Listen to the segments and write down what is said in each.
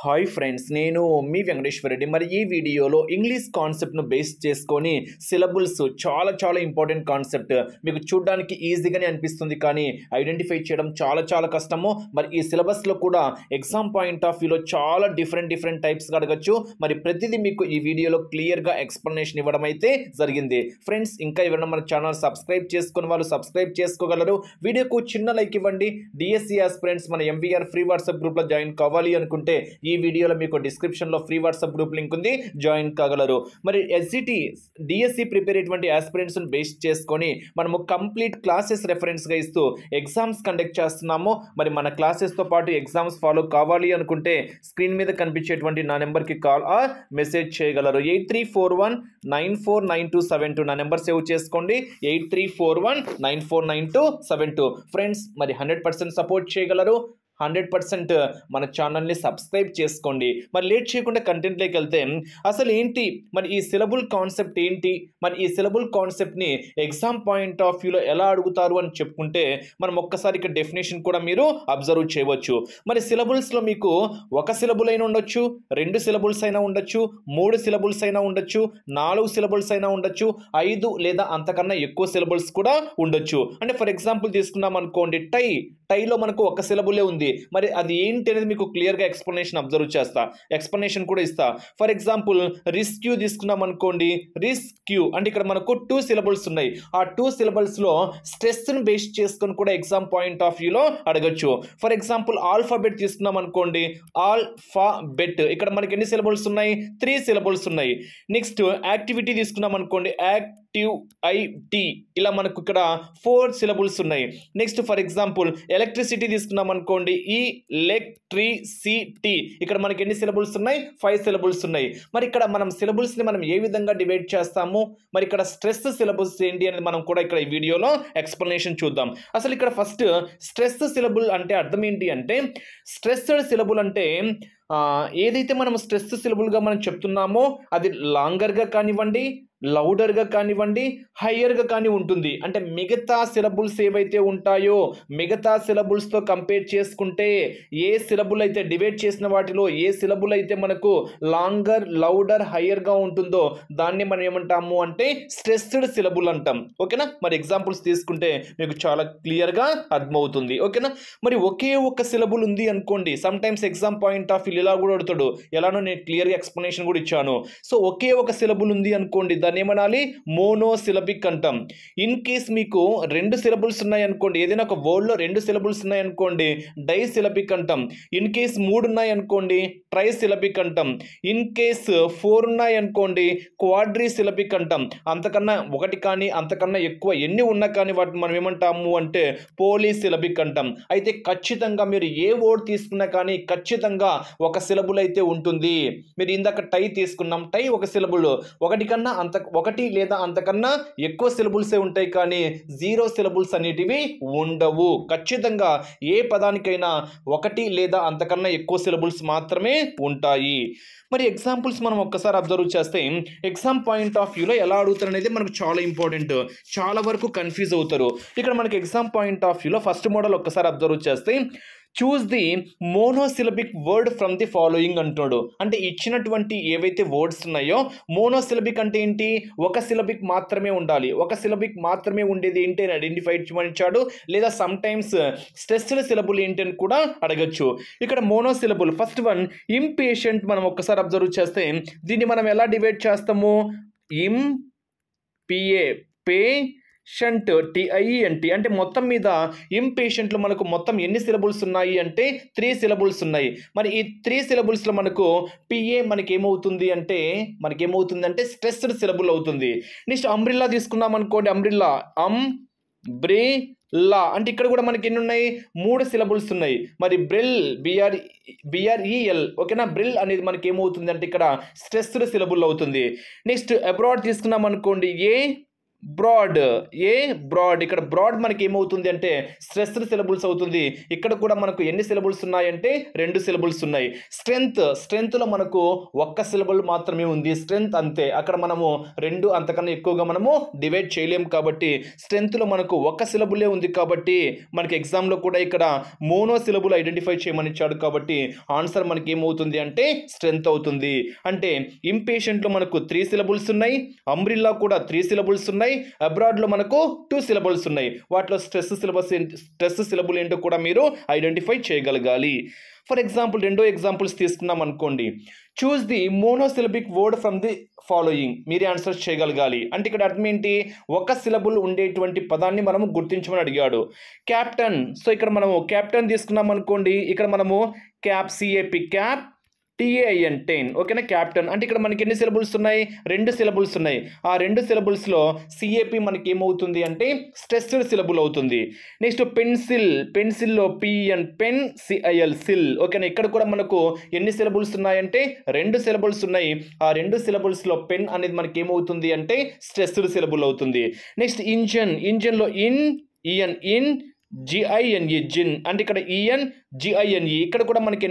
Hi friends, నేను మీ వెంకటేశ్వర రెడ్డి. మరి ఈ వీడియోలో ఇంగ్లీష్ కాన్సెప్ట్ను బేస్ చేసుకొని సిలబుల్స్ చాలా ఇంపార్టెంట్ కాన్సెప్ట్. మీకు చూడడానికి ఈజీగానే అనిపిస్తుంది, కానీ ఐడెంటిఫై చేయడం చాలా కష్టము. మరి ఈ సిలబస్లో కూడా ఎగ్జామ్ పాయింట్ ఆఫ్ వ్యూలో చాలా డిఫరెంట్ టైప్స్గా అడగచ్చు. మరి ప్రతిదీ మీకు ఈ వీడియోలో క్లియర్గా ఎక్స్ప్లెనేషన్ ఇవ్వడం అయితే జరిగింది. ఫ్రెండ్స్, ఇంకా ఎవరైనా మన ఛానల్ సబ్స్క్రైబ్ చేసుకుని వాళ్ళు సబ్స్క్రైబ్ చేసుకోగలరు. వీడియోకు చిన్న లైక్ ఇవ్వండి. డిఎస్సి ఆస్పిరెంట్స్ మన ఎంవీఆర్ ఫ్రీ వాట్సాప్ గ్రూప్లో జాయిన్ కావాలి అనుకుంటే ఈ వీడియోలో మీకు డిస్క్రిప్షన్లో ఫ్రీ వాట్సాప్ గ్రూప్ లింక్ ఉంది, జాయిన్ కాగలరు. మరి ఎస్జిటి డిఎస్సి ప్రిపేర్ అయ్యేటువంటి ఆస్పిరెంట్స్ని బేస్ చేసుకొని మనము కంప్లీట్ క్లాసెస్ రెఫరెన్స్గా ఇస్తూ ఎగ్జామ్స్ కండక్ట్ చేస్తున్నాము. మరి మన క్లాసెస్తో పాటు ఎగ్జామ్స్ ఫాలో కావాలి అనుకుంటే స్క్రీన్ మీద కనిపించేటువంటి నా నెంబర్కి కాల్ ఆర్ మెసేజ్ చేయగలరు. 8341949272 నా నెంబర్ సేవ్ చేసుకోండి. 8341949272. ఫ్రెండ్స్, మరి 100% సపోర్ట్ చేయగలరు. 100% మన ఛానల్ని సబ్స్క్రైబ్ చేసుకోండి. మరి లేట్ చేయకుండా కంటెంట్లోకి వెళ్తే అసలు ఏంటి మరి ఈ సిలబుల్ కాన్సెప్ట్ ఏంటి, మరి ఈ సిలబుల్ కాన్సెప్ట్ని ఎగ్జామ్ పాయింట్ ఆఫ్ వ్యూలో ఎలా అడుగుతారు అని చెప్పుకుంటే మనం ఒక్కసారి ఇక్కడ డెఫినేషన్ కూడా మీరు అబ్జర్వ్ చేయవచ్చు. మరి సిలబుల్స్లో మీకు ఒక సిలబుల్ అయినా ఉండొచ్చు, 2 సిలబుల్స్ అయినా ఉండొచ్చు, 3 సిలబుల్స్ అయినా ఉండొచ్చు, 4 సిలబుల్స్ అయినా ఉండొచ్చు, 5 లేదా అంతకన్నా ఎక్కువ సిలబుల్స్ కూడా ఉండొచ్చు. అంటే ఫర్ ఎగ్జాంపుల్ తీసుకున్నాం అనుకోండి, టైలో మనకు ఒక సిలబులే ఉంది. మరి అది ఏంటి అనేది మీకు క్లియర్గా ఎక్స్ప్లెనేషన్ అబ్జర్వ్ చేస్తా, ఎక్స్ప్లెనేషన్ కూడా ఇస్తా. ఫర్ ఎగ్జాంపుల్ రిస్క్యూ తీసుకున్నాం అనుకోండి, రిస్క్యూ అంటే ఇక్కడ మనకు 2 సిలబుల్స్ ఉన్నాయి. ఆ 2 సిలబుల్స్లో స్ట్రెస్ని బేస్ చేసుకొని కూడా ఎగ్జామ్ పాయింట్ ఆఫ్ వ్యూలో అడగచ్చు. ఫర్ ఎగ్జాంపుల్ ఆల్ఫాబెట్ తీసుకున్నాం అనుకోండి, ఆల్ఫాబెట్ ఇక్కడ మనకి ఎన్ని సిలబుల్స్ ఉన్నాయి? 3 సిలబుల్స్ ఉన్నాయి. నెక్స్ట్ యాక్టివిటీ తీసుకున్నాం అనుకోండి, యాక్టివిటీ ఇలా మనకు ఇక్కడ 4 సిలబుల్స్ ఉన్నాయి. నెక్స్ట్ ఫర్ ఎగ్జాంపుల్ ఎలక్ట్రిసిటీ తీసుకున్నాం అనుకోండి, ఎలక్ట్రిసిటీ ఇక్కడ మనకి ఎన్ని సిలబుల్స్ ఉన్నాయి? 5 సిలబుల్స్ ఉన్నాయి. మరి ఇక్కడ మనం సిలబుల్స్ని మనం ఏ విధంగా డివైడ్ చేస్తాము, మరి ఇక్కడ స్ట్రెస్ సిలబుల్స్ ఏంటి అనేది మనం కూడా ఇక్కడ ఈ వీడియోలో ఎక్స్ప్లెనేషన్ చూద్దాం. అసలు ఇక్కడ ఫస్ట్ స్ట్రెస్ సిలబుల్ అంటే అర్థం ఏంటి అంటే, స్ట్రెస్డ్ సిలబుల్ అంటే ఏదైతే మనం స్ట్రెస్ సిలబుల్గా మనం చెప్తున్నామో అది లాంగర్గా కానివ్వండి, లౌడర్గా కానివ్వండి, హయ్యర్గా కానీ ఉంటుంది. అంటే మిగతా సిలబుల్స్ ఏవైతే ఉంటాయో మిగతా సిలబుల్స్తో కంపేర్ చేసుకుంటే ఏ సిలబుల్ అయితే డివైడ్ చేసిన వాటిలో ఏ సిలబుల్ అయితే మనకు లాంగర్, లౌడర్, హయ్యర్గా ఉంటుందో దాన్ని మనం ఏమంటాము అంటే స్ట్రెస్డ్ సిలబుల్ అంటాం. ఓకేనా? మరి ఎగ్జాంపుల్స్ తీసుకుంటే మీకు చాలా క్లియర్గా అర్థమవుతుంది. ఓకేనా? మరి ఒకే ఒక సిలబుల్ ఉంది అనుకోండి, some times exam point of view ఇలా కూడా అడుగుతాడు. ఎలానో నేను క్లియర్గా ఎక్స్ప్లెనేషన్ కూడా ఇచ్చాను. సో ఒకే ఒక సిలబుల్ ఉంది అనుకోండి, దాన్ని ఏమనాలి? మోనోసిలబిక్ అంటాం. ఇన్ కేస్ మీకు 2 సిలబుల్స్ ఉన్నాయి అనుకోండి, ఏదైనా ఒక వర్డ్లో 2 సిలబుల్స్ ఉన్నాయి అనుకోండి, డైసిలబిక్ అంటాం. ఇన్ కేస్ 3 ఉన్నాయి అనుకోండి, ట్రైసిలబిక్ అంటాం. ఇన్ కేస్ 4 ఉన్నాయి అనుకోండి, క్వాడ్రిసిలబిక్ అంటాం. అంతకన్నా ఒకటి కానీ అంతకన్నా ఎక్కువ ఎన్ని ఉన్నా కానీ వాటిని మనం ఏమంటాము అంటే పోలీసిలబిక్ అంటాం. అయితే ఖచ్చితంగా మీరు ఏ వర్డ్ తీసుకున్నా కానీ ఖచ్చితంగా ఒక సిలబుల్ అయితే ఉంటుంది. మీరు ఇందాక టై తీసుకున్నాం, టై ఒక సిలబుల్, ఒకటి లేదా అంతకన్నా ఎక్కువ సిలబుల్సే ఉంటాయి, కానీ 0 సిలబుల్స్ అనేటివి ఉండవు. ఖచ్చితంగా ఏ పదానికైనా 1 లేదా అంతకన్నా ఎక్కువ సిలబుల్స్ మాత్రమే ఉంటాయి. మరి ఎగ్జాంపుల్స్ మనం ఒక్కసారి అబ్జర్వ్ చేస్తే ఎగ్జామ్ పాయింట్ ఆఫ్ వ్యూలో ఎలా అడుగుతారు అనేది మనకు చాలా ఇంపార్టెంట్. చాలా వరకు కన్ఫ్యూజ్ అవుతారు. ఇక్కడ మనకి ఎగ్జామ్ పాయింట్ ఆఫ్ వ్యూలో ఫస్ట్ మోడల్ ఒక్కసారి అబ్జర్వ్ చేస్తే choose the monosyllabic word from the following అంటున్నాడు. అంటే ఇచ్చినటువంటి ఏవైతే వర్డ్స్ ఉన్నాయో మోనోసిలబిక్ అంటే ఏంటి? ఒక సిలబిక్ మాత్రమే ఉండాలి. ఒక సిలబిక్ మాత్రమే ఉండేది ఏంటి అని ఐడెంటిఫై చేయమనిచ్చాడు. లేదా సమ్ టైమ్స్ స్ట్రెస్డ్ సిలబుల్ ఏంటి అని కూడా అడగచ్చు. ఇక్కడ మోనోసిలబుల్ ఫస్ట్ వన్ ఇంపేషెంట్. మనం ఒక్కసారి అబ్జర్వ్ చేస్తే దీన్ని మనం ఎలా డివైడ్ చేస్తాము? పేషెంట్, TIENT అంటే మొత్తం మీద ఇంపేషెంట్లో మనకు మొత్తం ఎన్ని సిలబుల్స్ ఉన్నాయి అంటే 3 సిలబుల్స్ ఉన్నాయి. మరి ఈ 3 సిలబుల్స్లో మనకు PA మనకేమవుతుంది అంటే స్ట్రెస్డ్ సిలబుల్ అవుతుంది. నెక్స్ట్ అంబ్రిల్లా తీసుకున్నాం అనుకోండి, అంబ్రిల్లా అంటే ఇక్కడ కూడా మనకి ఎన్ని ఉన్నాయి? 3 సిలబుల్స్ ఉన్నాయి. మరి బ్రిల్, BREL ఓకేనా? బ్రిల్ అనేది మనకి ఏమవుతుంది అంటే ఇక్కడ స్ట్రెస్డ్ సిలబుల్ అవుతుంది. నెక్స్ట్ అబ్రాడ్ తీసుకున్నాం అనుకోండి, బ్రాడ్, ఏ బ్రాడ్. ఇక్కడ బ్రాడ్ మనకి ఏమవుతుంది అంటే స్ట్రెస్డ్ సిలబుల్స్ అవుతుంది. ఇక్కడ కూడా మనకు ఎన్ని సిలబుల్స్ ఉన్నాయంటే 2 సిలబుల్స్ ఉన్నాయి. స్ట్రెంగ్త్లో మనకు ఒక్క సిలబుల్ మాత్రమే ఉంది, స్ట్రెంగ్త్ అంతే. అక్కడ మనము 2 అంతకన్నా ఎక్కువగా మనము డివైడ్ చేయలేము కాబట్టి స్ట్రెంగ్త్లో మనకు ఒక్క సిలబులే ఉంది కాబట్టి మనకి ఎగ్జామ్లో కూడా ఇక్కడ మోనో సిలబుల్ ఐడెంటిఫై చేయమని ఇచ్చాడు కాబట్టి ఆన్సర్ మనకి ఏమవుతుంది అంటే స్ట్రెంగ్త్ అవుతుంది. అంటే ఇంపేషెంట్లో మనకు 3 సిలబుల్స్ ఉన్నాయి, అంబ్రిల్లా కూడా 3 సిలబుల్స్ ఉన్నాయి, అబ్రాడ్లో మనకు 2 సిలబుల్స్ ఉన్నాయి. వాటిలో స్ట్రెస్ సిలబుల్ ఏంటో కూడా మీరు ఐడెంటిఫై చేయగలగాలి. ఫర్ ఎగ్జాంపుల్ 2 ఎగ్జాంపుల్స్ తీసుకున్నాం అనుకోండి. Choose the monosyllabic word from the following. మీరే ఆన్సర్ చేయగలగాలి. అంటే ఇక్కడ అర్థం ఏంటి, ఒక సిలబుల్ ఉండేటువంటి పదాన్ని మనము గుర్తించమని అడిగాడు. క్యాప్టెన్. సో ఇక్కడ మనము క్యాప్టెన్ తీసుకున్నాం అనుకోండి, ఇక్కడ మనము క్యాప్, సిఏపి క్యాప్, TAIN 10. ఓకేనా, క్యాప్టెన్. అంటే ఇక్కడ మనకి ఎన్ని సిలబుల్స్ ఉన్నాయి, 2 సిలబుల్స్ ఉన్నాయి. ఆ 2 సిలబుల్స్లో సిఏపి మనకి ఏమవుతుంది అంటే స్ట్రెస్డ్ సిలబుల్ అవుతుంది. నెక్స్ట్ పెన్సిల్లో PN పెన్, CIL సిల్. ఓకేనా, ఇక్కడ కూడా మనకు ఎన్ని సిలబుల్స్ ఉన్నాయంటే 2 సిలబుల్స్ ఉన్నాయి. ఆ 2 సిలబుల్స్లో పెన్ అనేది మనకి ఏమవుతుంది అంటే స్ట్రెస్డ్ సిలబుల్ అవుతుంది. నెక్స్ట్ ఇంజన్లో ఇన్, GINE జిన్. అంటే ఇక్కడ GINE. ఇక్కడ కూడా మనకి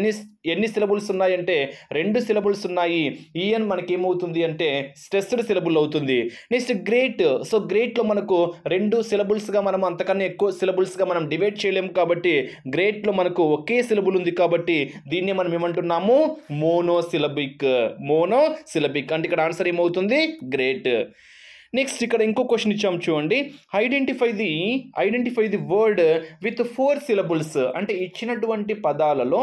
ఎన్ని సిలబుల్స్ ఉన్నాయంటే 2 సిలబుల్స్ ఉన్నాయి. ఈఎన్ మనకి ఏమవుతుంది అంటే స్ట్రెస్డ్ సిలబుల్ అవుతుంది. Next great. సో గ్రేట్లో మనకు 2 సిలబుల్స్గా మనం అంతకన్నా ఎక్కువ సిలబుల్స్గా మనం డివైడ్ చేయలేము కాబట్టి గ్రేట్లో మనకు ఒకే సిలబుల్ ఉంది కాబట్టి దీన్ని మనం ఏమంటున్నాము మోనోసిలబిక్. అంటే ఇక్కడ ఆన్సర్ ఏమవుతుంది గ్రేట్. నెక్స్ట్ ఇక్కడ ఇంకో క్వశ్చన్ ఇచ్చాము చూడండి. Identify the word with 4 syllables. అంటే ఇచ్చినటువంటి పదాలలో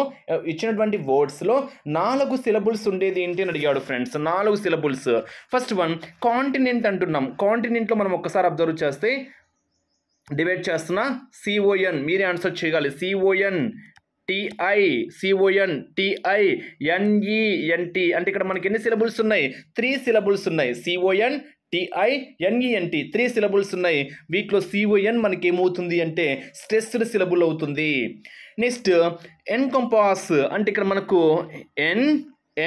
ఇచ్చినటువంటి వర్డ్స్లో 4 సిలబుల్స్ ఉండేది ఏంటి అని అడిగాడు friends. 4 syllables. First one continent అంటున్నాం. కాంటినెంట్లో మనం ఒక్కసారి అబ్జర్వ్ చేస్తే డివైడ్ చేస్తున్నా CON. మీరే ఆన్సర్ చేయగాలి. CONTINENT. అంటే ఇక్కడ మనకి ఎన్ని సిలబుల్స్ ఉన్నాయి, 3 సిలబుల్స్ ఉన్నాయి. CONTINENT 3 సిలబుల్స్ ఉన్నాయి. వీటిలో CON మనకి ఏమవుతుంది అంటే స్ట్రెస్డ్ సిలబుల్ అవుతుంది. Next encompass. అంటే ఇక్కడ మనకు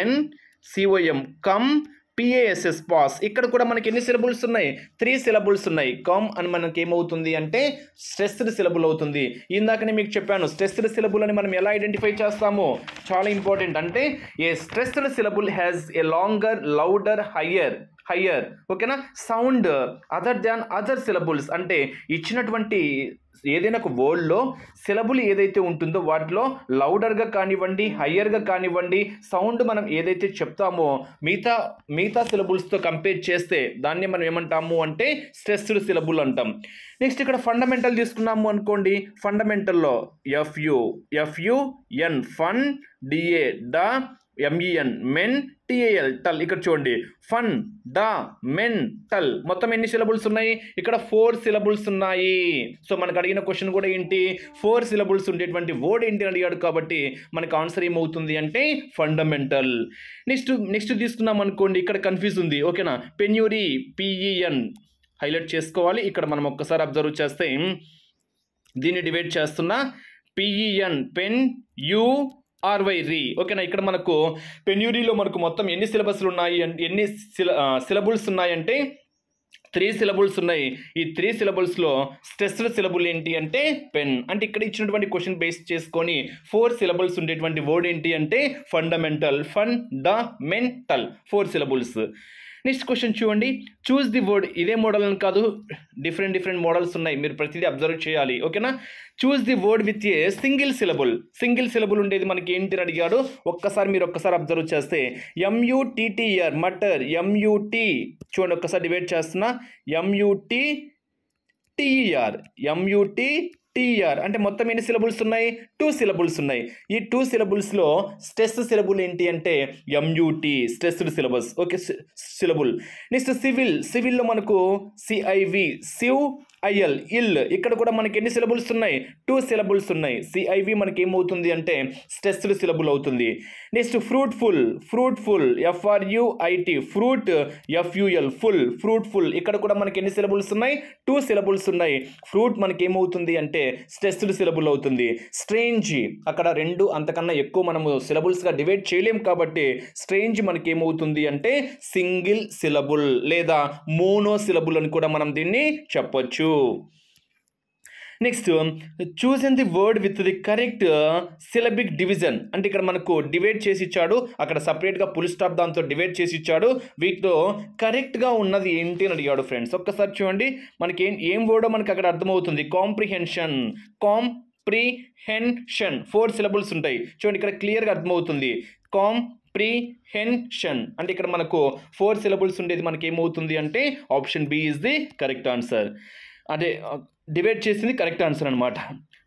NCOM కమ్, PASS పాస్. ఇక్కడ కూడా మనకి ఎన్ని సిలబుల్స్ ఉన్నాయి, 3 సిలబుల్స్ ఉన్నాయి. కమ్ అని మనకి ఏమవుతుంది అంటే స్ట్రెస్డ్ సిలబుల్ అవుతుంది. ఇందాకనే మీకు చెప్పాను స్ట్రెస్డ్ సిలబుల్ అని మనం ఎలా ఐడెంటిఫై చేస్తామో చాలా ఇంపార్టెంట్. అంటే a stressed syllable has a longer, louder, higher. ఓకేనా, sound other than other syllables. అంటే ఇచ్చినటువంటి ఏదైనా ఒక వర్డ్లో సిలబుల్ ఏదైతే ఉంటుందో వాటిలో లౌడర్గా కానివ్వండి, హయ్యర్గా కానివ్వండి, సౌండ్ మనం ఏదైతే చెప్తామో మిగతా సిలబుల్స్తో కంపేర్ చేస్తే దాన్ని మనం ఏమంటాము అంటే స్ట్రెస్డ్ సిలబుల్ అంటాం. నెక్స్ట్ ఇక్కడ ఫండమెంటల్ తీసుకున్నాము అనుకోండి. ఫండమెంటల్లో FUN ఫన్, DA డా, MEN మెన్, TAL టల్. ఇక్కడ చూడండి ఫన్, డా, మెన్, టల్. మొత్తం ఎన్ని సిలబుల్స్ ఉన్నాయి, ఇక్కడ 4 సిలబుల్స్ ఉన్నాయి. సో మనకు అడిగిన క్వశ్చన్ కూడా ఏంటి, 4 సిలబుల్స్ ఉండేటువంటి వర్డ్ ఏంటి అని అడిగాడు కాబట్టి మనకు ఆన్సర్ ఏమవుతుంది అంటే ఫండమెంటల్. నెక్స్ట్ తీసుకున్నాం అనుకోండి. ఇక్కడ కన్ఫ్యూజ్ ఉంది. ఓకేనా, పెన్యూరీ, PEN హైలైట్ చేసుకోవాలి. ఇక్కడ మనం ఒక్కసారి అబ్జర్వ్ చేస్తే దీన్ని డివైడ్ చేస్తున్నా PEN పెన్, RY. ఓకేనా, ఇక్కడ మనకు పెన్యూరీలో మనకు మొత్తం ఎన్ని సిలబస్లు ఉన్నాయి, ఎన్ని సిలబుల్స్ ఉన్నాయంటే 3 సిలబుల్స్ ఉన్నాయి. ఈ 3 సిలబుల్స్లో స్ట్రెస్డ్ సిలబుల్ ఏంటి అంటే పెన్. అంటే ఇక్కడ ఇచ్చినటువంటి క్వశ్చన్ బేస్ చేసుకొని 4 సిలబుల్స్ ఉండేటువంటి వర్డ్ ఏంటి అంటే fundamental. Fundamental 4 syllables. Next question చూడండి. Choose the word. ఇదే మోడల్ అని కాదు, డిఫరెంట్ మోడల్స్ ఉన్నాయి. మీరు ప్రతిదీ అబ్జర్వ్ చేయాలి. ఓకేనా, చూస్ the word with a single syllable ఉండేది మనకి ఏంటి అని అడిగాడు. మీరు ఒక్కసారి అబ్జర్వ్ చేస్తే MUTTER మటర్, MUT చూడండి ఒక్కసారి డివైడ్ చేస్తున్నా MUTTER అంటే మొత్తం ఎన్ని సిలబుల్స్ ఉన్నాయి, 2 సిలబుల్స్ ఉన్నాయి. ఈ 2 సిలబుల్స్లో స్ట్రెస్ సిలబుల్ ఏంటి అంటే MUT stressed syllabus. Okay, syllable. Next సివిల్లో మనకు CIV సివ్, ఐఎల్ ఇల్ ఇక్కడ కూడా మనకి ఎన్ని సిలబుల్స్ ఉన్నాయి 2 సిలబుల్స్ ఉన్నాయి సిఐవి మనకి ఏమవుతుంది అంటే స్ట్రెస్డ్ సిలబుల్ అవుతుంది నెక్స్ట్ ఫ్రూట్ఫుల్ ఎఫ్ఆర్యుఐటి ఫ్రూట్ ఎఫ్యుఎల్ ఫ్రూట్ఫుల్ ఇక్కడ కూడా మనకి ఎన్ని సిలబుల్స్ ఉన్నాయి 2 సిలబుల్స్ ఉన్నాయి ఫ్రూట్ మనకి ఏమవుతుంది అంటే స్ట్రెస్డ్ సిలబుల్ అవుతుంది స్ట్రేంజ్ అక్కడ 2 అంతకన్నా ఎక్కువ మనము సిలబుల్స్గా డివైడ్ చేయలేం కాబట్టి స్ట్రేంజ్ మనకి ఏమవుతుంది అంటే సింగిల్ సిలబుల్ లేదా మోనో సిలబుల్ అని కూడా మనం దీన్ని చెప్పొచ్చు next chosen the word with the correct syllabic division అంటే ఇక్కడ మనకు డివైడ్ చేసి ఇచ్చాడు అక్కడ సపరేట్గా ఫుల్ స్టాప్ దాంతో డివైడ్ చేసి ఇచ్చాడు వీటిలో కరెక్ట్గా ఉన్నది ఏంటి అని అడిగాడు ఫ్రెండ్స్ ఒక్కసారి చూడండి మనకి ఏం వర్డో మనకి అక్కడ అర్థమవుతుంది కాంప్రిహెన్షన్ 4 సిలబుల్స్ ఉంటాయి చూడండి ఇక్కడ క్లియర్గా అర్థమవుతుంది కాంప్రిహెన్షన్ అంటే ఇక్కడ మనకు 4 సిలబుల్స్ ఉండేది మనకి ఏమవుతుంది అంటే option B is the correct answer అదే డివైడ్ చేసింది కరెక్ట్ ఆన్సర్ అనమాట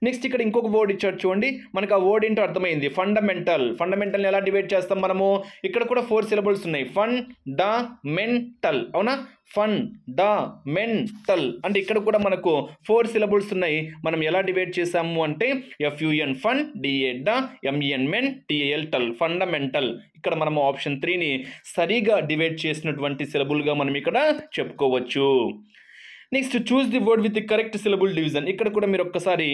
నెక్స్ట్ ఇక్కడ ఇంకొక వర్డ్ ఇచ్చాడు చూడండి మనకు ఆ వర్డ్ ఏంటో అర్థమైంది ఫండమెంటల్ని ఎలా డివైడ్ చేస్తాం మనము ఇక్కడ కూడా 4 సిలబుల్స్ ఉన్నాయి ఫండమెంటల్ అవునా ఫండమెంటల్ అంటే ఇక్కడ కూడా మనకు 4 సిలబుల్స్ ఉన్నాయి మనం ఎలా డివైడ్ చేసాము అంటే F U N fun D A M E N men T A L tal fundamental ఇక్కడ మనము ఆప్షన్ 3ని సరిగా డివైడ్ చేసినటువంటి సిలబుల్గా మనం ఇక్కడ చెప్పుకోవచ్చు next choose the word with the correct syllable division ఇక్కడ కూడా మీరు ఒక్కసారి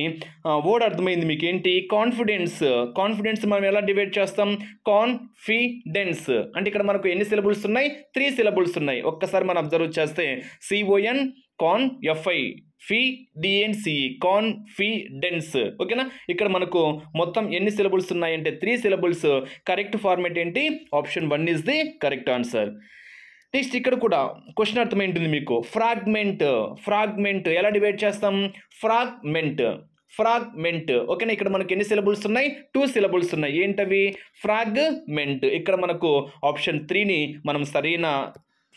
వర్డ్ అర్థమైంది మీకు ఏంటి కాన్ఫిడెన్స్ మనం ఎలా డివైడ్ చేస్తాం కాన్ఫిడెన్స్ అంటే ఇక్కడ మనకు ఎన్ని సిలబుల్స్ ఉన్నాయి 3 సిలబుల్స్ ఉన్నాయి ఒక్కసారి మనం అబ్జర్వ్ చేస్తే సిఓఎన్ కాన్ ఎఫ్ఐ డిఎన్సిఈ కాన్ఫిడెన్స్ ఓకేనా ఇక్కడ మనకు మొత్తం ఎన్ని సిలబుల్స్ ఉన్నాయంటే 3 సిలబుల్స్ కరెక్ట్ ఫార్మేట్ ఏంటి option 1 is the correct answer next ఇక్కడ కూడా క్వశ్చన్ అర్థమైంటుంది మీకు ఫ్రాగ్మెంట్ ఎలా డివైడ్ చేస్తాం ఫ్రాగ్మెంట్ ఓకేనా ఇక్కడ మనకి ఎన్ని సిలబుల్స్ ఉన్నాయి 2 సిలబుల్స్ ఉన్నాయి ఏంటవి ఫ్రాగ్మెంట్ ఇక్కడ మనకు ఆప్షన్ 3ని మనం సరైన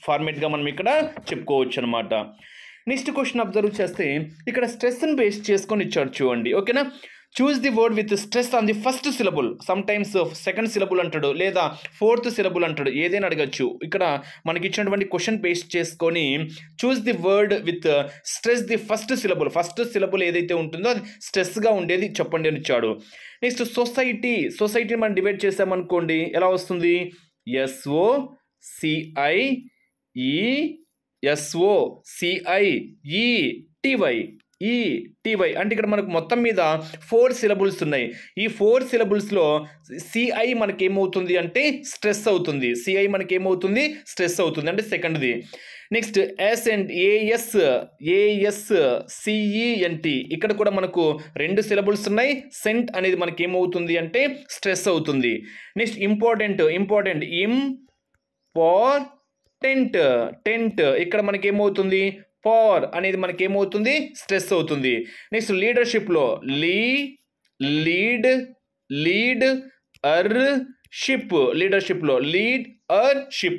ఫార్మేట్గా మనం ఇక్కడ చెప్పుకోవచ్చు అనమాట నెక్స్ట్ క్వశ్చన్ అబ్జర్వ్ చేస్తే ఇక్కడ స్ట్రెస్ని బేస్ చేసుకొని ఇచ్చాడు చూడండి ఓకేనా చూస్ the word with stress on the first syllable some times second syllable అంటాడు లేదా 4th సిలబుల్ అంటాడు ఏదైనా అడగచ్చు ఇక్కడ మనకి ఇచ్చినటువంటి క్వశ్చన్ బేస్ చేసుకొని చూస్ the word with stress the first syllable ఏదైతే ఉంటుందో అది స్ట్రెస్గా ఉండేది చెప్పండి అని ఇచ్చాడు నెక్స్ట్ సొసైటీ మనం డివైడ్ చేసామనుకోండి ఎలా వస్తుంది టీవై అంటే ఇక్కడ మనకు మొత్తం మీద 4 సిలబుల్స్ ఉన్నాయి ఈ 4 సిలబుల్స్లో సిఐ మనకి ఏమవుతుంది అంటే స్ట్రెస్ అవుతుంది అంటే సెకండ్ది నెక్స్ట్ ఎస్ అండ్ ఏఎస్సిఈఎన్టి ఇక్కడ కూడా మనకు 2 సిలబుల్స్ ఉన్నాయి సెంట్ అనేది మనకి ఏమవుతుంది అంటే స్ట్రెస్ అవుతుంది నెక్స్ట్ ఇంపార్టెంట్ టెంట్ ఇక్కడ మనకి ఏమవుతుంది పవర్ అనేది మనకి ఏమవుతుంది స్ట్రెస్ అవుతుంది నెక్స్ట్ లీడర్షిప్లో లీడ్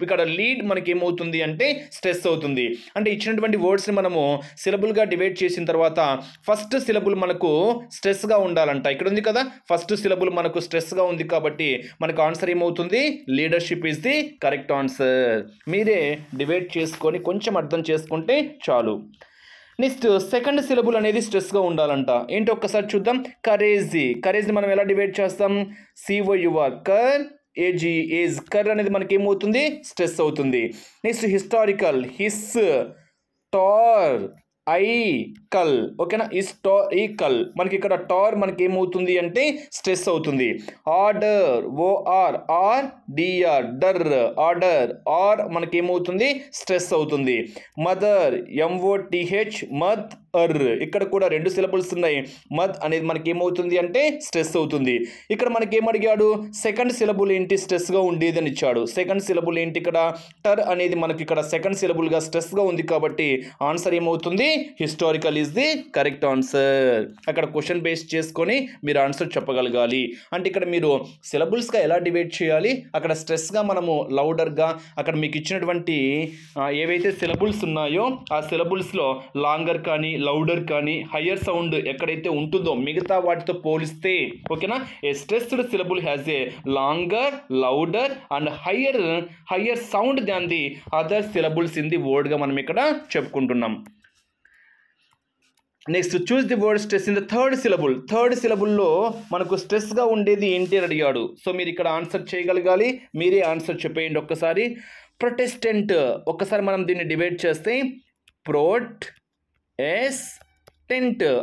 ఇక్కడ లీడ్ మనకి ఏమవుతుంది అంటే స్ట్రెస్ అవుతుంది అంటే ఇచ్చినటువంటి వర్డ్స్ని మనము సిలబుల్గా డివైడ్ చేసిన తర్వాత ఫస్ట్ సిలబుల్ మనకు స్ట్రెస్గా ఉండాలంట ఇక్కడ ఉంది కదా ఫస్ట్ సిలబుల్ మనకు స్ట్రెస్గా ఉంది కాబట్టి మనకు ఆన్సర్ ఏమవుతుంది leadership is the correct answer మీరే డివైడ్ చేసుకొని కొంచెం అర్థం చేసుకుంటే చాలు నెక్స్ట్ సెకండ్ సిలబుల్ అనేది స్ట్రెస్గా ఉండాలంట ఏంటి ఒక్కసారి చూద్దాం కరేజ్ని మనం ఎలా డివైడ్ చేస్తాం సిఓయుఆర్ ఏజ్ కర్ అనేది మనకి ఏమవుతుంది స్ట్రెస్ అవుతుంది నెక్స్ట్ హిస్టారికల్ ఓకేనా ఈకల్ మనకి ఇక్కడ టార్ మనకి ఏమవుతుంది అంటే స్ట్రెస్ అవుతుంది ఆర్డర్ మనకి ఏమవుతుంది స్ట్రెస్ అవుతుంది మదర్ MOTH ఇక్కడ కూడా 2 సిలబుల్స్ ఉన్నాయి మద్ అనేది మనకి ఏమవుతుంది అంటే స్ట్రెస్ అవుతుంది ఇక్కడ మనకి ఏమడిగాడు సెకండ్ సిలబుల్ ఏంటి స్ట్రెస్గా ఉండేది అని ఇచ్చాడు సెకండ్ సిలబుల్ ఏంటి ఇక్కడ టర్ అనేది మనకి ఇక్కడ సెకండ్ సిలబుల్గా స్ట్రెస్గా ఉంది కాబట్టి ఆన్సర్ ఏమవుతుంది historical is the correct answer అక్కడ క్వశ్చన్ బేస్ చేసుకొని మీరు ఆన్సర్ చెప్పగలగాలి అంటే ఇక్కడ మీరు సిలబుల్స్గా ఎలా డివైడ్ చేయాలి అక్కడ స్ట్రెస్గా మనము లౌడర్గా అక్కడ మీకు ఇచ్చినటువంటి ఏవైతే సిలబుల్స్ ఉన్నాయో ఆ సిలబుల్స్లో లాంగర్ కానీ లౌడర్ కానీ హయ్యర్ సౌండ్ ఎక్కడైతే ఉంటుందో మిగతా వాటితో పోలిస్తే ఓకేనా a stressed syllable has a longer louder and higher sound than the other syllables in the వర్డ్గా మనం ఇక్కడ చెప్పుకుంటున్నాం next choose the word stress in the third సిలబుల్లో మనకు స్ట్రెస్గా ఉండేది ఏంటి అని అడిగాడు. సో మీరు ఇక్కడ ఆన్సర్ చేయగలగాలి, మీరే ఆన్సర్ చెప్పేయండి ఒక్కసారి. ప్రొటెస్టెంట్, ఒక్కసారి మనం దీన్ని డిబేట్ చేస్తే ప్రోటెస్టెంట్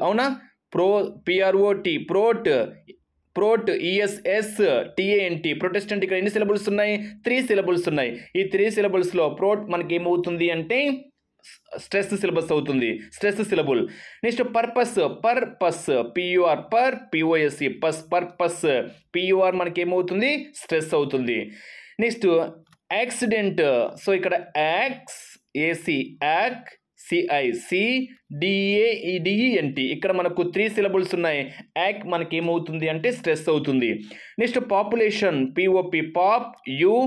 అవునా, PROT ప్రోట్ ESSTANT ప్రొటెస్టెంట్. ఇక్కడ ఎన్ని సిలబుల్స్ ఉన్నాయి? 3 సిలబుల్స్ ఉన్నాయి. ఈ 3 సిలబుల్స్లో ప్రోట్ మనకి ఏమవుతుంది అంటే స్ట్రెస్ సిలబస్ అవుతుంది, stress syllable. Next purpose PUR POSE purpose PUR మనకి ఏమవుతుంది? స్ట్రెస్ అవుతుంది. నెక్స్ట్ యాక్సిడెంట్, సో ఇక్కడ ACCICDENT ఇక్కడ మనకు 3 సిలబుల్స్ ఉన్నాయి. యాక్ మనకి ఏమవుతుంది అంటే స్ట్రెస్ అవుతుంది. నెక్స్ట్ పాపులేషన్ POPULATION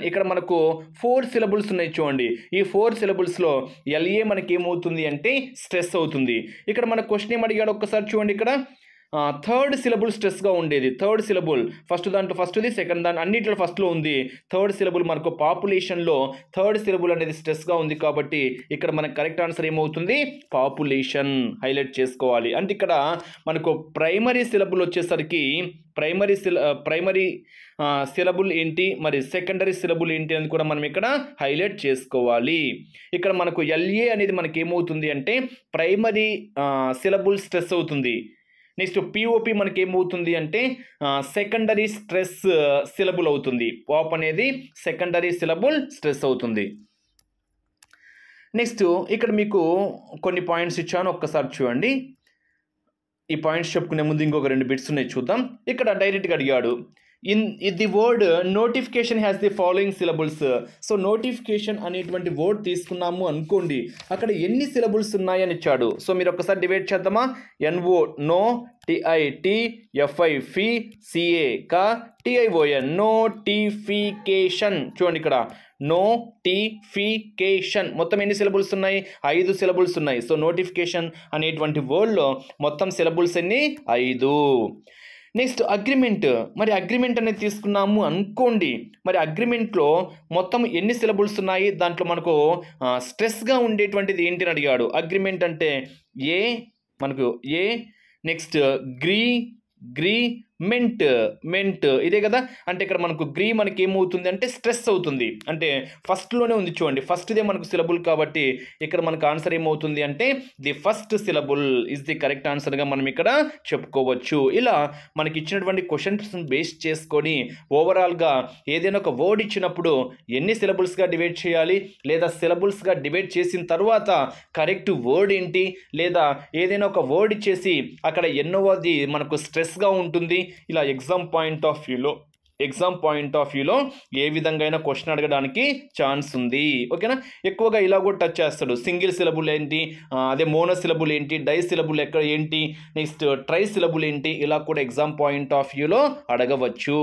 ఇక్కడ మనకు 4 సిలబుల్స్ ఉన్నాయి చూడండి. ఈ 4 సిలబుల్స్లో LA మనకి ఏమవుతుంది అంటే స్ట్రెస్ అవుతుంది. ఇక్కడ మన క్వశ్చన్ ఏం అడిగాడు ఒక్కసారి చూడండి. ఇక్కడ థర్డ్ సిలబుల్ స్ట్రెస్గా ఉండేది. థర్డ్ సిలబుల్ దాంట్లో ఫస్ట్ది, సెకండ్ దాంట్లో అన్నింటిలో ఫస్ట్లో ఉంది. థర్డ్ సిలబుల్ మనకు పాపులేషన్లో థర్డ్ సిలబుల్ అనేది స్ట్రెస్గా ఉంది కాబట్టి ఇక్కడ మనకు కరెక్ట్ ఆన్సర్ ఏమవుతుంది? పాపులేషన్ హైలైట్ చేసుకోవాలి. అంటే ఇక్కడ మనకు ప్రైమరీ సిలబుల్ వచ్చేసరికి ప్రైమరీ సిలబుల్ ఏంటి, మరి సెకండరీ సిలబుల్ ఏంటి అని కూడా మనం ఇక్కడ హైలైట్ చేసుకోవాలి. ఇక్కడ మనకు LA అనేది మనకి ఏమవుతుంది అంటే ప్రైమరీ సిలబుల్ స్ట్రెస్ అవుతుంది. నెక్స్ట్ POP మనకి ఏమవుతుంది అంటే సెకండరీ స్ట్రెస్ సిలబుల్ అవుతుంది. పాప్ అనేది సెకండరీ సిలబుల్ స్ట్రెస్ అవుతుంది. నెక్స్ట్ ఇక్కడ మీకు కొన్ని పాయింట్స్ ఇచ్చాను, ఒక్కసారి చూడండి. ఈ పాయింట్స్ చెప్పుకునే ముందు ఇంకొక 2 బిట్స్ ఉన్నాయి, చూద్దాం. ఇక్కడ డైరెక్ట్గా అడిగాడు, in the word notification has the following syllables. So notification అనేటువంటి వర్డ్ తీసుకున్నాము అనుకోండి, అక్కడ ఎన్ని సిలబుల్స్ ఉన్నాయని ఇచ్చాడు. సో మీరు ఒక్కసారి డివైడ్ చేద్దామా. NO నో, TITFI ఫీ, CA కా, TION నోటిఫికేషన్. చూడండి ఇక్కడ నోటిఫికేషన్ మొత్తం ఎన్ని సిలబుల్స్ ఉన్నాయి? 5 సిలబుల్స్ ఉన్నాయి. సో నోటిఫికేషన్ అనేటువంటి వర్డ్లో మొత్తం సిలబుల్స్ ఎన్ని? 5. నెక్స్ట్ అగ్రిమెంట్, మరి అగ్రిమెంట్ అనేది తీసుకున్నాము అనుకోండి, మరి అగ్రిమెంట్లో మొత్తం ఎన్ని సిలబుల్స్ ఉన్నాయి? దాంట్లో మనకు స్ట్రెస్గా ఉండేటువంటిది ఏంటి అని అడిగాడు. అగ్రిమెంట్ అంటే నెక్స్ట్ మెంట్ ఇదే కదా. అంటే ఇక్కడ మనకు మనకి ఏమవుతుంది అంటే స్ట్రెస్ అవుతుంది. అంటే ఫస్ట్లోనే ఉంది చూడండి, ఫస్ట్దే మనకు సిలబుల్ కాబట్టి ఇక్కడ మనకు ఆన్సర్ ఏమవుతుంది అంటే the first syllable is the correct ఆన్సర్గా మనం ఇక్కడ చెప్పుకోవచ్చు. ఇలా మనకి ఇచ్చినటువంటి క్వశ్చన్స్ బేస్ చేసుకొని ఓవరాల్గా ఏదైనా ఒక వర్డ్ ఇచ్చినప్పుడు ఎన్ని సిలబుల్స్గా డివైడ్ చేయాలి, లేదా సిలబుల్స్గా డివైడ్ చేసిన తర్వాత కరెక్ట్ వర్డ్ ఏంటి, లేదా ఏదైనా ఒక వర్డ్ ఇచ్చేసి అక్కడ ఎన్నోది మనకు స్ట్రెస్గా ఉంటుంది. ఇలా ఎగ్జామ్ పాయింట్ ఆఫ్ వ్యూలో ఏ విధంగా అయినా క్వశ్చన్ అడగడానికి ఛాన్స్ ఉంది. ఓకేనా. ఎక్కువగా ఇలా కూడా టచ్ చేస్తాడు. సింగిల్ సిలబుల్ ఏంటి, అదే మోనో సిలబుల్ ఏంటి, డై సిలబుల్ ఎక్కడ ఏంటి, నెక్స్ట్ ట్రై సిలబుల్ ఏంటి, ఇలా కూడా ఎగ్జామ్ పాయింట్ ఆఫ్ వ్యూలో అడగవచ్చు.